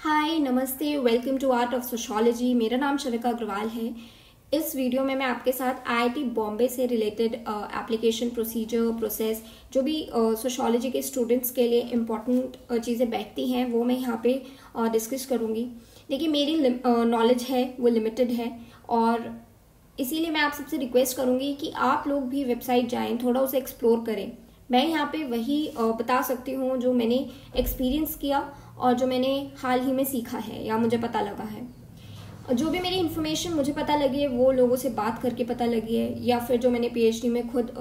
हाय नमस्ते, welcome to art of sociology. मेरा नाम शविका अग्रवाल है। इस वीडियो में मैं आपके साथ आईआईटी बॉम्बे से रिलेटेड एप्लीकेशन प्रोसीजर प्रोसेस जो भी सोशोलॉजी के स्टूडेंट्स के लिए इम्पॉर्टेंट चीज़ें बैठती हैं वो मैं यहाँ पे डिस्कस करूँगी। देखिए, मेरी नॉलेज है वो लिमिटेड है और इसीलिए मैं आप सबसे रिक्वेस्ट करूँगी कि आप लोग भी वेबसाइट जाएँ, थोड़ा उसे एक्सप्लोर करें। मैं यहाँ पे वही बता सकती हूँ जो मैंने एक्सपीरियंस किया और जो मैंने हाल ही में सीखा है या मुझे पता लगा है। जो भी मेरी इन्फॉर्मेशन मुझे पता लगी है वो लोगों से बात करके पता लगी है या फिर जो मैंने पीएचडी में खुद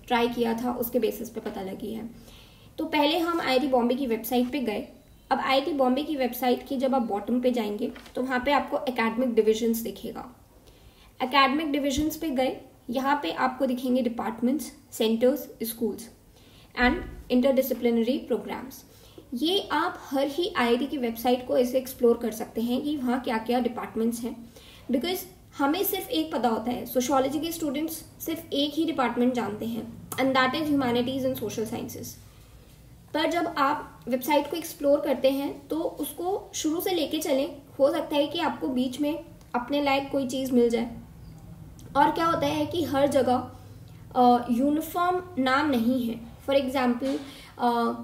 ट्राई किया था उसके बेसिस पे पता लगी है। तो पहले हम आईआईटी बॉम्बे की वेबसाइट पे गए। अब आईआईटी बॉम्बे की वेबसाइट की जब आप बॉटम पे जाएंगे तो वहाँ पे आपको एकेडमिक डिविजन्स दिखेगा। एकेडमिक डिविजन्स पे गए, यहाँ पे आपको दिखेंगे departments, centres, schools and interdisciplinary programmes. ये आप हर ही आईआईटी की वेबसाइट को ऐसे एक्सप्लोर कर सकते हैं कि वहाँ क्या क्या डिपार्टमेंट्स हैं, बिकॉज हमें सिर्फ एक पता होता है, सोशोलॉजी के स्टूडेंट्स सिर्फ एक ही डिपार्टमेंट जानते हैं and that is humanities and social sciences. पर जब आप वेबसाइट को एक्सप्लोर करते हैं तो उसको शुरू से लेके चलें, हो सकता है कि आपको बीच में अपने लायक कोई चीज़ मिल जाए। और क्या होता है कि हर जगह यूनिफॉर्म नाम नहीं है। फॉर एग्जाम्पल,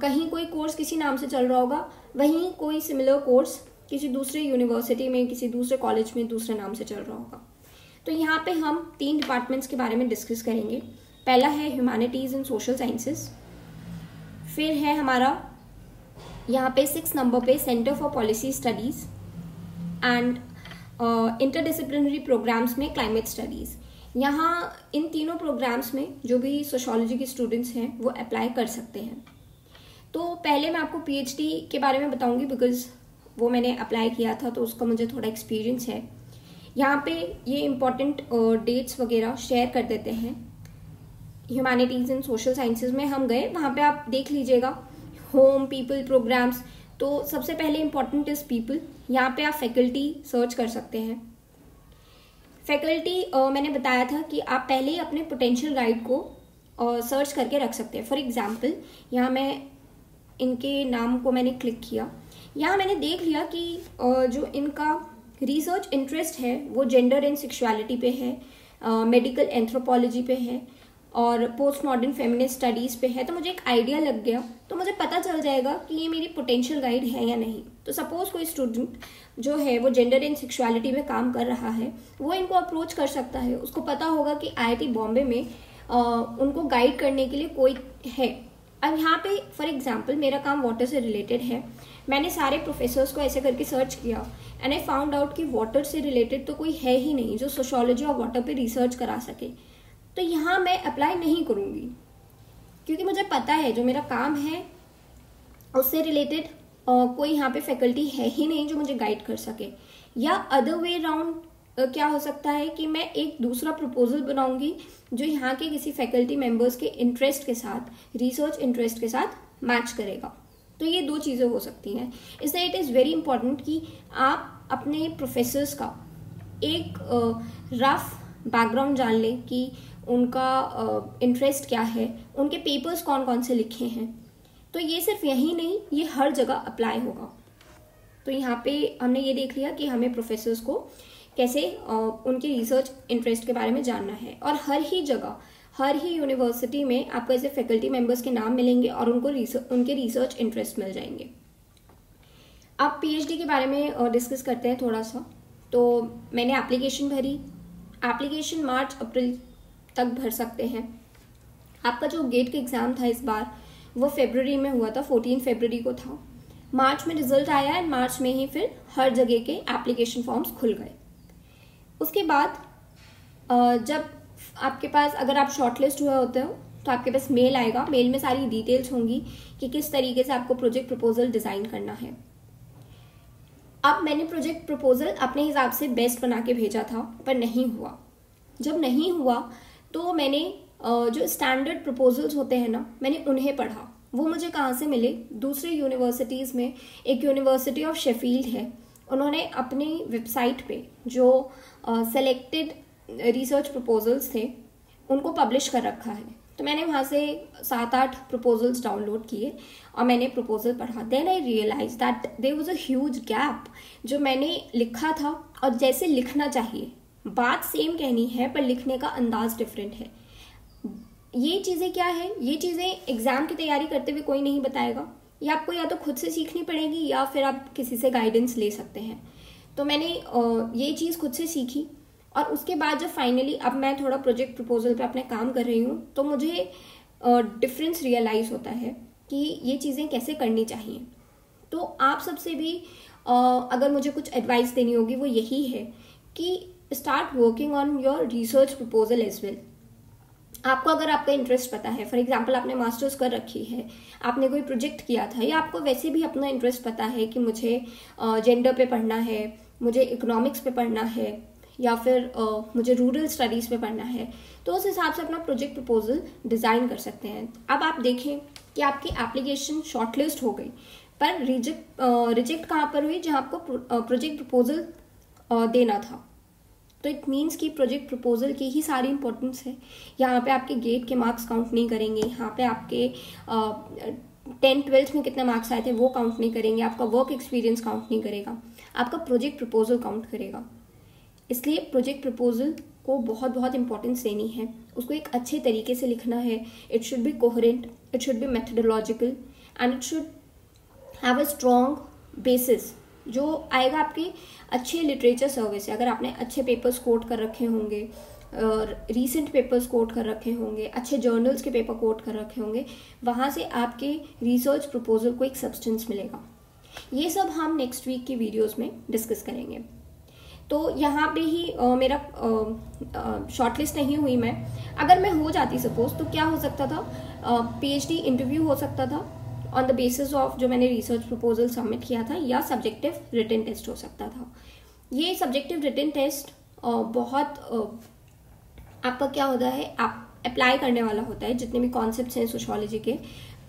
कहीं कोई कोर्स किसी नाम से चल रहा होगा, वहीं कोई सिमिलर कोर्स किसी दूसरे यूनिवर्सिटी में, किसी दूसरे कॉलेज में दूसरे नाम से चल रहा होगा। तो यहाँ पे हम 3 डिपार्टमेंट्स के बारे में डिस्कस करेंगे। पहला है ह्यूमैनिटीज़ एंड सोशल साइंसेस, फिर है हमारा यहाँ पे 6 नंबर पे centre for policy studies and interdisciplinary programmes में क्लाइमेट स्टडीज़। यहाँ इन तीनों प्रोग्राम्स में जो भी सोशोलॉजी के स्टूडेंट्स हैं वो अप्लाई कर सकते हैं। तो पहले मैं आपको पीएचडी के बारे में बताऊंगी बिकॉज वो मैंने अप्लाई किया था तो उसका मुझे थोड़ा एक्सपीरियंस है। यहाँ पे ये इम्पॉर्टेंट डेट्स वगैरह शेयर कर देते हैं। ह्यूमैनिटीज़ एंड सोशल साइंसेज में हम गए, वहाँ पे आप देख लीजिएगा होम, पीपल, प्रोग्राम्स। तो सबसे पहले इम्पॉर्टेंट इज पीपल। यहाँ पे आप फैकल्टी सर्च कर सकते हैं। फैकल्टी मैंने बताया था कि आप पहले ही अपने पोटेंशियल गाइड को सर्च करके रख सकते हैं। फॉर एग्जांपल, यहाँ मैं इनके नाम को मैंने क्लिक किया, यहाँ मैंने देख लिया कि जो इनका रिसर्च इंटरेस्ट है वो जेंडर एंड सेक्सुअलिटी पे है, मेडिकल एंथ्रोपोलॉजी पे है और पोस्ट मॉडर्न फेमिनिस्ट स्टडीज़ पे है। तो मुझे एक आइडिया लग गया, तो मुझे पता चल जाएगा कि ये मेरी पोटेंशियल गाइड है या नहीं। तो सपोज कोई स्टूडेंट जो है वो जेंडर एंड सेक्सुअलिटी में काम कर रहा है, वो इनको अप्रोच कर सकता है। उसको पता होगा कि आईआईटी बॉम्बे में उनको गाइड करने के लिए कोई है। अब यहाँ पे फॉर एग्जाम्पल मेरा काम वाटर से रिलेटेड है। मैंने सारे प्रोफेसर्स को ऐसे करके सर्च किया एंड आई फाउंड आउट कि वाटर से रिलेटेड तो कोई है ही नहीं जो सोशोलॉजी और वाटर पे रिसर्च करा सके। तो यहाँ मैं अप्लाई नहीं करूँगी क्योंकि मुझे पता है जो मेरा काम है उससे रिलेटेड कोई यहाँ पे फैकल्टी है ही नहीं जो मुझे गाइड कर सके। या अदर वे राउंड क्या हो सकता है कि मैं एक दूसरा प्रपोजल बनाऊंगी जो यहाँ के किसी फैकल्टी मेंबर्स के इंटरेस्ट के साथ, रिसर्च इंटरेस्ट के साथ मैच करेगा। तो ये 2 चीज़ें हो सकती हैं। इसलिए इट इज़ वेरी इंपॉर्टेंट कि आप अपने प्रोफेसर्स का एक रफ बैकग्राउंड जान लें कि उनका इंटरेस्ट क्या है, उनके पेपर्स कौन कौन से लिखे हैं। तो ये सिर्फ यही नहीं, ये हर जगह अप्लाई होगा। तो यहाँ पे हमने ये देख लिया कि हमें प्रोफेसर्स को कैसे उनके रिसर्च इंटरेस्ट के बारे में जानना है। और हर ही जगह, हर ही यूनिवर्सिटी में आपको ऐसे फैकल्टी मेंबर्स के नाम मिलेंगे और उनके रिसर्च इंटरेस्ट मिल जाएंगे। अब पीएचडी के बारे में डिस्कस करते हैं थोड़ा सा। तो मैंने एप्लीकेशन भरी। एप्लीकेशन मार्च अप्रैल तक भर सकते हैं। आपका जो गेट का एग्ज़ाम था इस बार वो फरवरी में हुआ था, 14 फरवरी को था। मार्च में रिजल्ट आया एंड मार्च में ही फिर हर जगह के एप्लीकेशन फॉर्म्स खुल गए। उसके बाद जब आपके पास, अगर आप शॉर्टलिस्ट हुए होते हो तो आपके पास मेल आएगा। मेल में सारी डिटेल्स होंगी कि किस तरीके से आपको प्रोजेक्ट प्रपोजल डिज़ाइन करना है। अब मैंने प्रोजेक्ट प्रपोजल अपने हिसाब से बेस्ट बना के भेजा था पर नहीं हुआ। जब नहीं हुआ तो मैंने जो स्टैंडर्ड प्रपोजल्स होते हैं ना, मैंने उन्हें पढ़ा। वो मुझे कहाँ से मिले? दूसरे यूनिवर्सिटीज़ में एक यूनिवर्सिटी ऑफ शेफील्ड है, उन्होंने अपनी वेबसाइट पे जो सेलेक्टेड रिसर्च प्रपोजल्स थे उनको पब्लिश कर रखा है। तो मैंने वहाँ से 7-8 प्रपोजल्स डाउनलोड किए और मैंने प्रपोजल पढ़ा। Then I realise that there was a huge gap जो मैंने लिखा था और जैसे लिखना चाहिए, बात सेम कहनी है पर लिखने का अंदाज डिफरेंट है। ये चीज़ें क्या है, ये चीज़ें एग्जाम की तैयारी करते हुए कोई नहीं बताएगा, ये आपको या तो खुद से सीखनी पड़ेगी या फिर आप किसी से गाइडेंस ले सकते हैं। तो मैंने ये चीज़ खुद से सीखी और उसके बाद जब फाइनली अब मैं थोड़ा प्रोजेक्ट प्रपोजल पे अपने काम कर रही हूँ तो मुझे डिफरेंस रियलाइज़ होता है कि ये चीज़ें कैसे करनी चाहिए। तो आप सबसे भी अगर मुझे कुछ एडवाइस देनी होगी वो यही है कि start working on your research proposal as well. आपको अगर आपका इंटरेस्ट पता है, फॉर एग्जांपल आपने मास्टर्स कर रखी है, आपने कोई प्रोजेक्ट किया था, या आपको वैसे भी अपना इंटरेस्ट पता है कि मुझे जेंडर पे पढ़ना है, मुझे इकोनॉमिक्स पे पढ़ना है, या फिर मुझे रूरल स्टडीज़ पे पढ़ना है, तो उस हिसाब से अपना प्रोजेक्ट प्रपोजल डिज़ाइन कर सकते हैं। अब आप देखें कि आपकी एप्लीकेशन शॉर्टलिस्ट हो गई, पर रिजेक्ट कहाँ पर हुई, जहाँ आपको प्रोजेक्ट प्रपोजल देना था। तो इट मीन्स कि प्रोजेक्ट प्रपोजल की ही सारी इंपॉर्टेंस है। यहाँ पे आपके गेट के मार्क्स काउंट नहीं करेंगे, यहाँ पे आपके 10th-12th में कितने मार्क्स आए थे वो काउंट नहीं करेंगे, आपका वर्क एक्सपीरियंस काउंट नहीं करेगा, आपका प्रोजेक्ट प्रपोजल काउंट करेगा। इसलिए प्रोजेक्ट प्रपोजल को बहुत बहुत इंपॉर्टेंस देनी है, उसको एक अच्छे तरीके से लिखना है। It should be coherent, it should be methodological and it should have a strong bases जो आएगा आपके अच्छे लिटरेचर सर्वे से। अगर आपने अच्छे पेपर्स कोट कर रखे होंगे, रीसेंट पेपर्स कोट कर रखे होंगे, अच्छे जर्नल्स के पेपर कोट कर रखे होंगे, वहाँ से आपके रिसर्च प्रपोजल को एक सब्सटेंस मिलेगा। ये सब हम नेक्स्ट वीक की वीडियोस में डिस्कस करेंगे। तो यहाँ पे ही मेरा शॉर्टलिस्ट नहीं हुई मैं, अगर मैं हो जाती सपोज, तो क्या हो सकता था, PhD इंटरव्यू हो सकता था ऑन द बेसिस ऑफ जो मैंने रिसर्च प्रपोजल सबमिट किया था, या सब्जेक्टिव रिटन टेस्ट हो सकता था। ये सब्जेक्टिव रिटन टेस्ट बहुत आपका क्या होता है, आप अप्लाई करने वाला होता है। जितने भी कॉन्सेप्ट्स हैं सोशियोलॉजी के,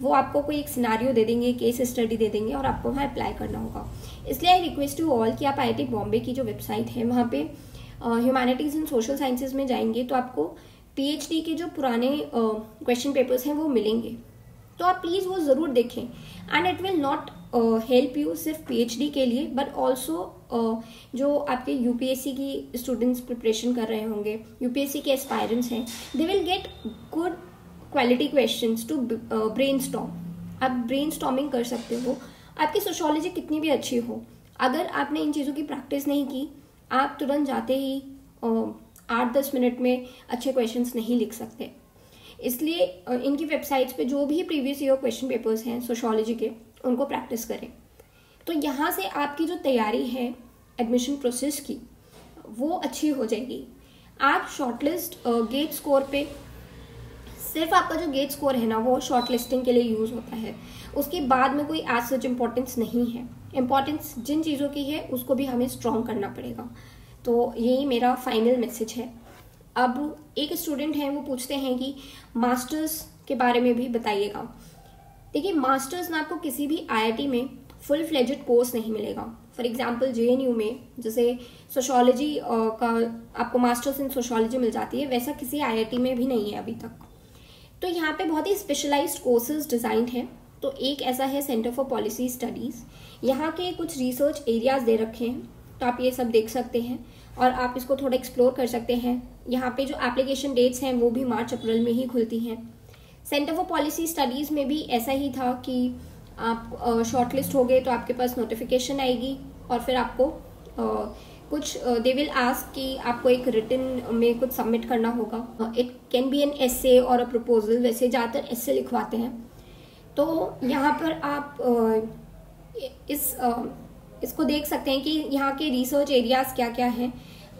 वो आपको कोई एक सिनारियो दे देंगे, केस स्टडी दे देंगे और आपको वहाँ अप्लाई करना होगा। इसलिए आई रिक्वेस्ट यू ऑल कि आप IIT बॉम्बे की जो वेबसाइट है वहाँ पे ह्यूमैनिटीज़ एंड सोशल साइंसेज में जाएंगे तो आपको PhD के जो पुराने क्वेश्चन पेपर्स हैं वो मिलेंगे, तो आप प्लीज़ वो ज़रूर देखें। And it will not help you सिर्फ PhD के लिए, बट ऑल्सो जो आपके UPSC की स्टूडेंट्स प्रिपरेशन कर रहे होंगे, UPSC के एस्पायरेंट्स हैं, they will get good quality questions to brainstorm. आप ब्रेनस्टॉर्मिंग कर सकते हो, आपकी सोशियोलॉजी कितनी भी अच्छी हो, अगर आपने इन चीज़ों की प्रैक्टिस नहीं की, आप तुरंत जाते ही 8-10 मिनट में अच्छे क्वेश्चंस नहीं लिख सकते। इसलिए इनकी वेबसाइट्स पे जो भी प्रीवियस ईयर क्वेश्चन पेपर्स हैं सोशियोलॉजी के, उनको प्रैक्टिस करें। तो यहाँ से आपकी जो तैयारी है एडमिशन प्रोसेस की, वो अच्छी हो जाएगी। आप शॉर्टलिस्ट गेट स्कोर पे, सिर्फ आपका जो गेट स्कोर है ना वो शॉर्टलिस्टिंग के लिए यूज़ होता है, उसके बाद में कोई एज सच इम्पोर्टेंस नहीं है। इम्पोर्टेंस जिन चीज़ों की है उसको भी हमें स्ट्रॉन्ग करना पड़ेगा। तो यही मेरा फाइनल मैसेज है। अब एक स्टूडेंट हैं, वो पूछते हैं कि मास्टर्स के बारे में भी बताइएगा। देखिए, मास्टर्स में आपको किसी भी IIT में फुल फ्लेजेड कोर्स नहीं मिलेगा। फॉर एग्जांपल JNU में जैसे सोशियोलॉजी का आपको मास्टर्स इन सोशियोलॉजी मिल जाती है, वैसा किसी IIT में भी नहीं है अभी तक। तो यहाँ पे बहुत ही स्पेशलाइज्ड कोर्सेज डिज़ाइंड हैं। तो एक ऐसा है सेंटर फॉर पॉलिसी स्टडीज़, यहाँ के कुछ रिसर्च एरियाज दे रखे हैं, तो आप ये सब देख सकते हैं और आप इसको थोड़ा एक्सप्लोर कर सकते हैं। यहाँ पे जो एप्लीकेशन डेट्स हैं वो भी मार्च-अप्रैल में ही खुलती हैं। सेंटर फॉर पॉलिसी स्टडीज़ में भी ऐसा ही था कि आप शॉर्टलिस्ट हो गए तो आपके पास नोटिफिकेशन आएगी और फिर आपको कुछ दे विल आस्क कि आपको एक रिटन में कुछ सबमिट करना होगा। It can be an essay और अ प्रपोजल, वैसे ज़्यादातर एसे लिखवाते हैं। तो यहाँ पर आप इसको देख सकते हैं कि यहाँ के रिसर्च एरियाज क्या क्या हैं।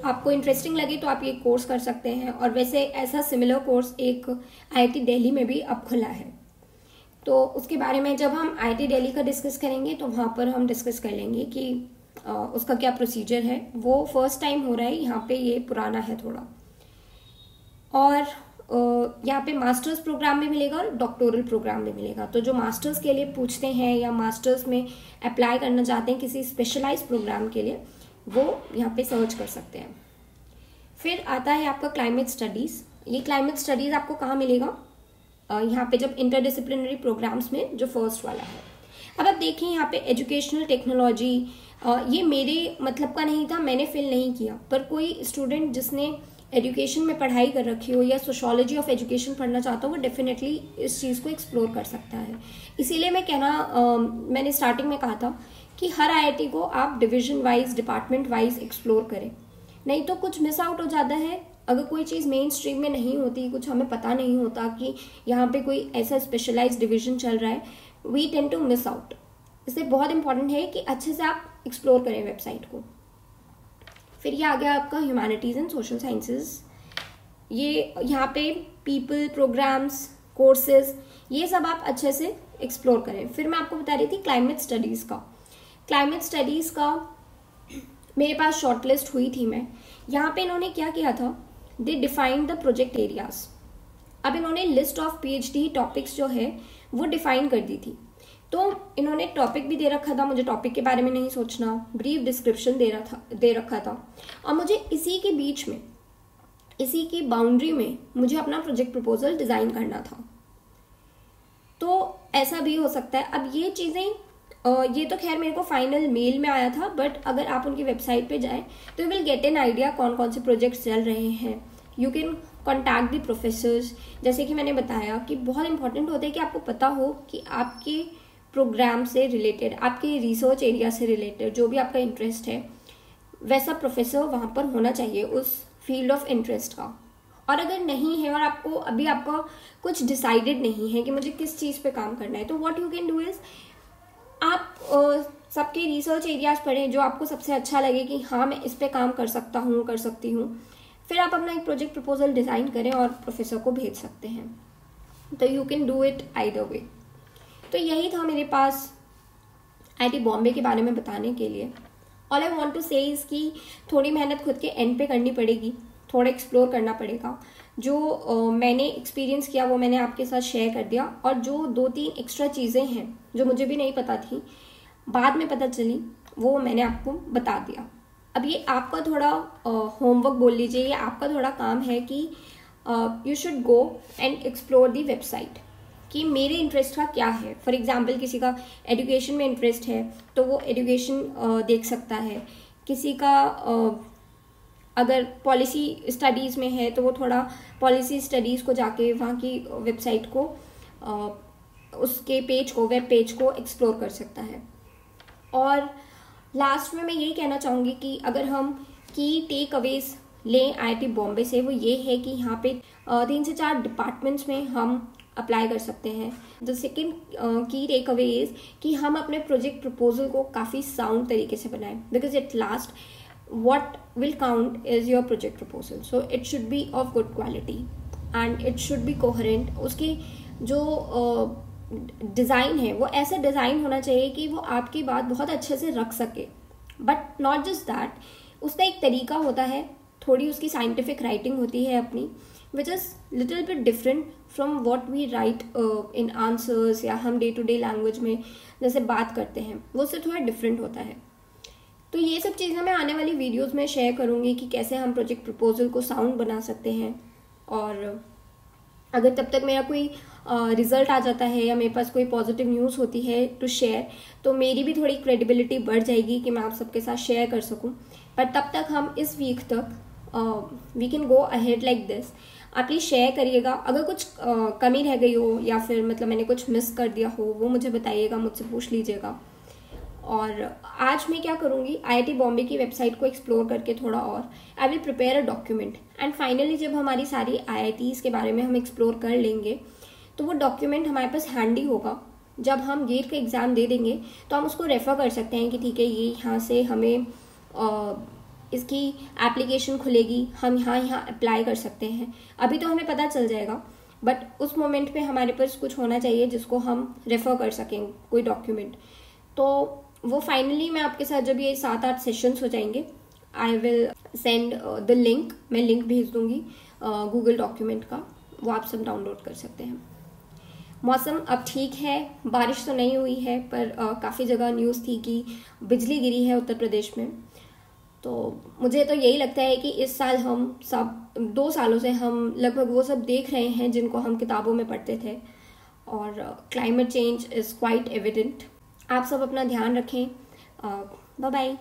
आपको इंटरेस्टिंग लगे तो आप ये कोर्स कर सकते हैं। और वैसे ऐसा सिमिलर कोर्स एक IIT दिल्ली में भी अब खुला है, तो उसके बारे में जब हम IIT दिल्ली का डिस्कस करेंगे तो वहाँ पर हम डिस्कस कर लेंगे कि उसका क्या प्रोसीजर है। वो फर्स्ट टाइम हो रहा है, यहाँ पे ये पुराना है थोड़ा। और यहाँ पे मास्टर्स प्रोग्राम में मिलेगा और डॉक्टोरल प्रोग्राम में मिलेगा। तो जो मास्टर्स के लिए पूछते हैं या मास्टर्स में अप्लाई करना चाहते हैं किसी स्पेशलाइज प्रोग्राम के लिए, वो यहाँ पे सर्च कर सकते हैं। फिर आता है आपका क्लाइमेट स्टडीज़। ये क्लाइमेट स्टडीज़ आपको कहाँ मिलेगा? यहाँ पे जब इंटरडिसिप्लिनरी प्रोग्राम्स में जो फर्स्ट वाला है। अब आप देखें यहाँ पे एजुकेशनल टेक्नोलॉजी, ये मेरे मतलब का नहीं था, मैंने फिल नहीं किया, पर कोई स्टूडेंट जिसने एजुकेशन में पढ़ाई कर रखी हो या सोशोलॉजी ऑफ एजुकेशन पढ़ना चाहता हो वो डेफिनेटली इस चीज़ को एक्सप्लोर कर सकता है। इसीलिए मैंने स्टार्टिंग में कहा था कि हर आईआईटी को आप division wise, department wise explore करें, नहीं तो कुछ मिस आउट हो जाता है। अगर कोई चीज़ मेन स्ट्रीम में नहीं होती, कुछ हमें पता नहीं होता कि यहाँ पे कोई ऐसा स्पेशलाइज्ड डिवीजन चल रहा है, we tend to miss out. इसलिए बहुत इंपॉर्टेंट है कि अच्छे से आप एक्सप्लोर करें वेबसाइट को। फिर ये आ गया आपका ह्यूमैनिटीज़ एंड सोशल साइंसेज। ये यहाँ पे पीपल, प्रोग्राम्स, कोर्सेज, ये सब आप अच्छे से एक्सप्लोर करें। फिर मैं आपको बता रही थी क्लाइमेट स्टडीज़ का। क्लाइमेट स्टडीज़ का मेरे पास शॉर्टलिस्ट हुई थी मैं। यहाँ पे इन्होंने क्या किया था, दे डिफाइंड द प्रोजेक्ट एरियाज। अब इन्होंने लिस्ट ऑफ पीएचडी टॉपिक्स जो है वो डिफाइन कर दी थी। तो इन्होंने टॉपिक भी दे रखा था, मुझे टॉपिक के बारे में नहीं सोचना, ब्रीफ डिस्क्रिप्शन दे रखा था, और मुझे इसी के बीच में, इसी की बाउंड्री में मुझे अपना प्रोजेक्ट प्रपोजल डिज़ाइन करना था। तो ऐसा भी हो सकता है। अब ये चीज़ें, ये तो खैर मेरे को फाइनल मेल में आया था, बट अगर आप उनकी वेबसाइट पे जाएं तो you will get an idea कौन कौन से प्रोजेक्ट्स चल रहे हैं। You can contact the professors. जैसे कि मैंने बताया कि बहुत इंपॉर्टेंट होता है कि आपको पता हो कि आपके प्रोग्राम से रिलेटेड, आपके रिसर्च एरिया से रिलेटेड जो भी आपका इंटरेस्ट है, वैसा प्रोफेसर वहाँ पर होना चाहिए उस फील्ड ऑफ इंटरेस्ट का। और अगर नहीं है और आपका कुछ डिसाइडेड नहीं है कि मुझे किस चीज़ पे काम करना है, तो what you can do is आप सबके रिसर्च एरियाज पढ़ें जो आपको सबसे अच्छा लगे कि हाँ मैं इस पे काम कर सकता हूँ, कर सकती हूँ। फिर आप अपना एक प्रोजेक्ट प्रपोजल डिज़ाइन करें और प्रोफेसर को भेज सकते हैं। तो you can do it either way. तो यही था मेरे पास आईआईटी बॉम्बे के बारे में बताने के लिए। ऑल आई वांट टू से इज़ कि थोड़ी मेहनत खुद के एंड पे करनी पड़ेगी, थोड़ा एक्सप्लोर करना पड़ेगा। जो मैंने एक्सपीरियंस किया वो मैंने आपके साथ शेयर कर दिया, और जो 2-3 एक्स्ट्रा चीज़ें हैं जो मुझे भी नहीं पता थी, बाद में पता चली, वो मैंने आपको बता दिया। अब ये आपका थोड़ा होमवर्क बोल लीजिए, ये आपका थोड़ा काम है कि you should go and explore the website कि मेरे इंटरेस्ट का क्या है। फॉर एग्जाम्पल किसी का एजुकेशन में इंटरेस्ट है तो वो एजुकेशन देख सकता है, किसी का अगर पॉलिसी स्टडीज़ में है तो वो थोड़ा पॉलिसी स्टडीज़ को जाके वहाँ की वेबसाइट को, उसके पेज को, वेब पेज को एक्सप्लोर कर सकता है। और लास्ट में मैं यही कहना चाहूँगी कि अगर हम की टेक अवेज लें आईआईटी बॉम्बे से, वो ये है कि यहाँ पे 3 से 4 डिपार्टमेंट्स में हम अप्लाई कर सकते हैं। द सेकेंड की टेक अवे इज कि हम अपने प्रोजेक्ट प्रपोजल को काफ़ी साउंड तरीके से बनाएं, because at last what will count is your project proposal, so it should be of good quality and it should be coherent. उसकी जो डिज़ाइन है वो ऐसा डिज़ाइन होना चाहिए कि वो आपकी बात बहुत अच्छे से रख सके। बट नॉट जस्ट दैट, उसका एक तरीका होता है, थोड़ी उसकी साइंटिफिक राइटिंग होती है अपनी, which is little bit different from what we write in answers, या हम डे टू डे लैंग्वेज में जैसे बात करते हैं वो उससे थोड़ा डिफरेंट होता है। तो ये सब चीज़ें मैं आने वाली वीडियोस में शेयर करूँगी कि कैसे हम प्रोजेक्ट प्रपोजल को साउंड बना सकते हैं। और अगर तब तक मेरा कोई रिजल्ट आ जाता है या मेरे पास कोई पॉजिटिव न्यूज़ होती है टू शेयर, तो मेरी भी थोड़ी क्रेडिबिलिटी बढ़ जाएगी कि मैं आप सबके साथ शेयर कर सकूं। पर तब तक हम इस वीक तक we can go ahead like this. आप प्लीज़ शेयर करिएगा, अगर कुछ कमी रह गई हो या फिर मतलब मैंने कुछ मिस कर दिया हो वो मुझे बताइएगा, मुझसे पूछ लीजिएगा। और आज मैं क्या करूँगी, आईआईटी बॉम्बे की वेबसाइट को एक्सप्लोर करके थोड़ा और I will prepare a document, and finally जब हमारी सारी आईआईटीज़ के बारे में हम एक्सप्लोर कर लेंगे तो वो डॉक्यूमेंट हमारे पास हैंडी होगा। जब हम गेट का एग्ज़ाम दे देंगे तो हम उसको रेफ़र कर सकते हैं कि ठीक है ये यहाँ से हमें इसकी एप्लीकेशन खुलेगी, हम यहाँ अप्लाई कर सकते हैं। अभी तो हमें पता चल जाएगा, बट उस मोमेंट पे हमारे पास कुछ होना चाहिए जिसको हम रेफ़र कर सकें, कोई डॉक्यूमेंट। तो वो फाइनली मैं आपके साथ जब ये 7-8 सेशंस हो जाएंगे, I will send the link, मैं लिंक भेज दूंगी गूगल डॉक्यूमेंट का, वो आप सब डाउनलोड कर सकते हैं। मौसम अब ठीक है, बारिश तो नहीं हुई है पर काफ़ी जगह न्यूज़ थी कि बिजली गिरी है उत्तर प्रदेश में। तो मुझे तो यही लगता है कि इस साल हम सब 2 सालों से हम लगभग वो सब देख रहे हैं जिनको हम किताबों में पढ़ते थे, और climate change is quite evident. आप सब अपना ध्यान रखें। Bye bye.